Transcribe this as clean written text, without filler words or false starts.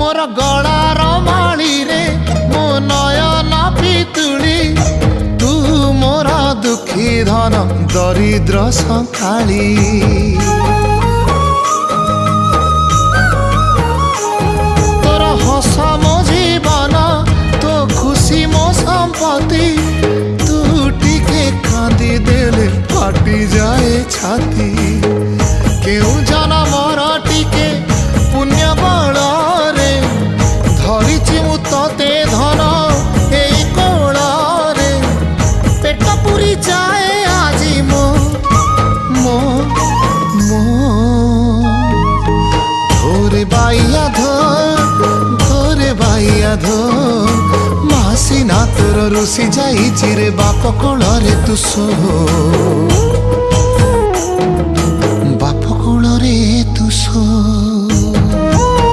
मोर गलार माली रे मो नयन पितुली तू मोर दुखी धन दरिद्र संकाली तोर हस मो जीवन तो खुशी मो संपत्ति तू टिके कांदी देले फाटी जाए छाती केउ जनमर टिके पुण्य बल रे धरिछि मु तते धन एई कोल रे पेट पुरी जाए आजी मो मो मो धोरे बाइया धो मासी ना तोर रुसी जाई रे बाप कोल रे तू सो।